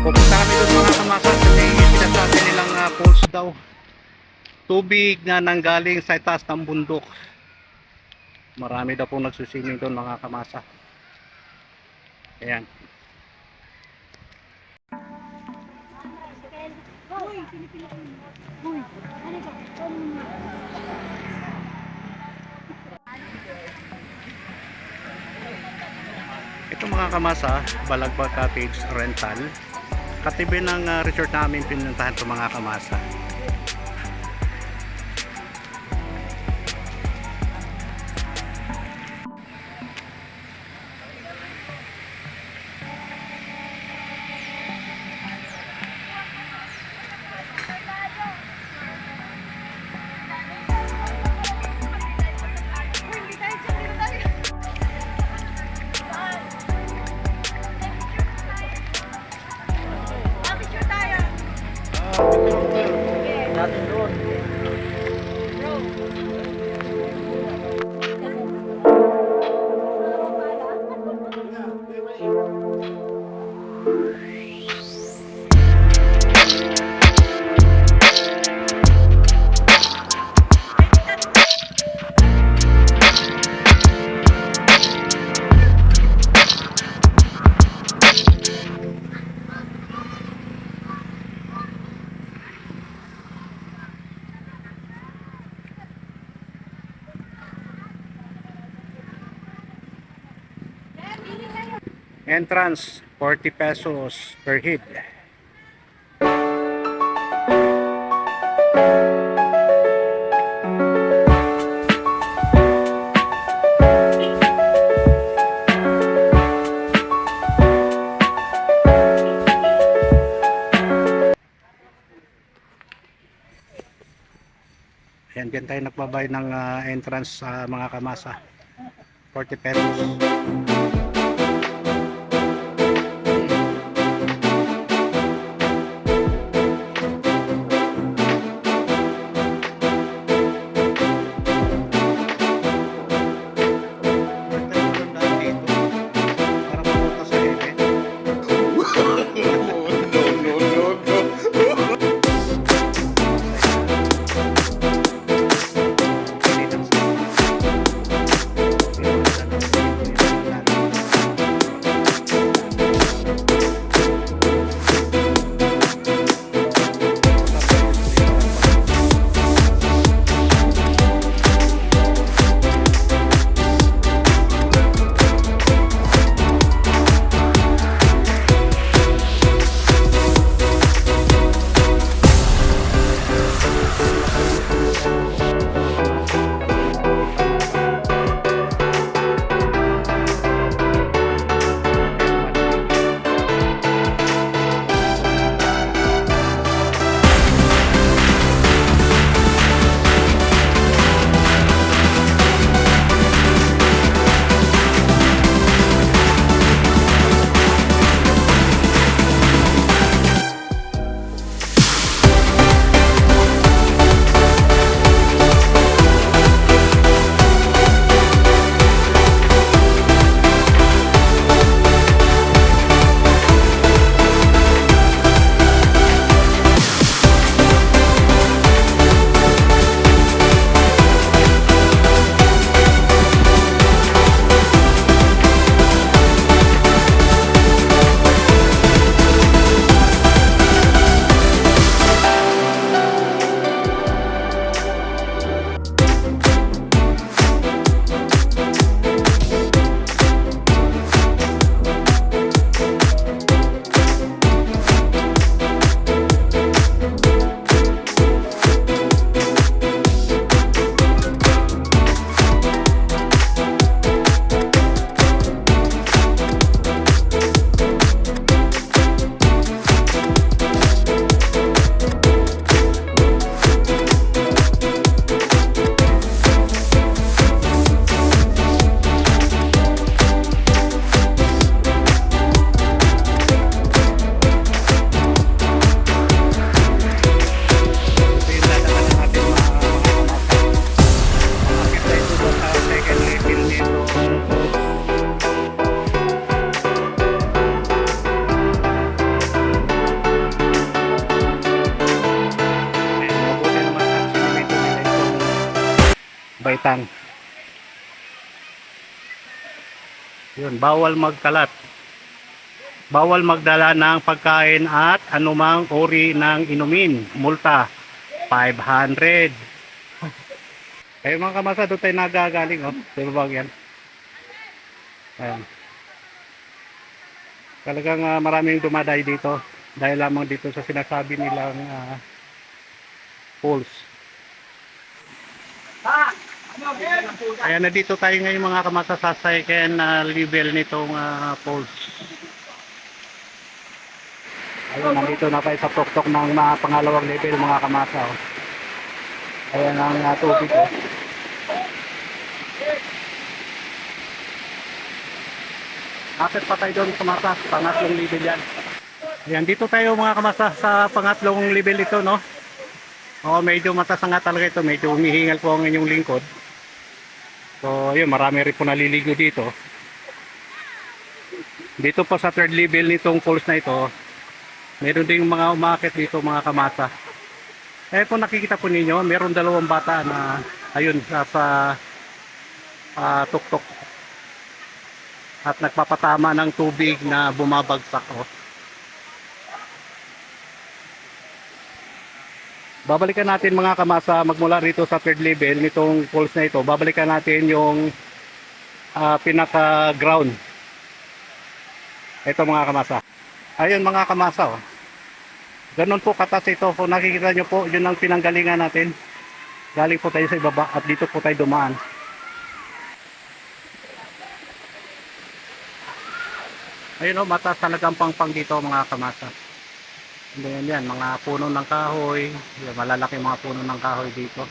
Pupunta kami doon mga kamasa kasi sinasabi nilang falls daw. Tubig na nanggaling sa itaas ng bundok. Marami daw pong nagsuswimming doon mga kamasa. Ayan. Ito mga kamasa, Balagbag Cottage Rental. Katibi ng resort namin pinuntahan ito mga kamasa. Entrance 40 pesos per head. Ayan, dyan tayo nagbabayad ng entrance sa mga kamasa. 40 pesos. baitang. Yun, bawal magkalat. Bawal magdala ng pagkain at anumang uri ng inumin. Multa, 500. Ay mga kamasa, doon tayo nagagaling. Oh. Di ba ba yan? Ayan. Talagang maraming dumaday dito. Dahil lamang dito sa sinasabi nilang falls. Ayan, na dito tayo ngayon mga kamasa sa second level nitong falls. Ayun, nandito na tayo sa tuktok ng pangalawang level mga kamasa. Oh. Ayan ang tubig. Oh. Akit pa tayo doon kamasa, pangatlong level yan. Ayan, dito tayo mga kamasa sa pangatlong level ito, no? Oo, medyo matasanga talaga ito, medyo humihingal po ang inyong lingkod. So, yun, marami rin po naliligo dito. Dito po sa third level nitong falls na ito, meron ding mga umakit dito mga kamasa. Eh kung nakikita po ninyo, meron dalawang bata na ayun sa tuktok. At nagpapatama ng tubig na bumabagsak. Oh. Babalikan natin mga kamasa magmula rito sa third level nitong falls na ito. Babalikan natin yung pinaka ground. Ito mga kamasa. Ayun mga kamasa. Oh. Ganon po katas ito. Kung nakikita nyo po, yun ang pinanggalingan natin. Galing po tayo sa ibaba at dito po tayo dumaan. Ayun o, mataas talagang pangpang dito mga kamasa. Yan, mga puno ng kahoy. Yan, malalaki mga puno ng kahoy dito.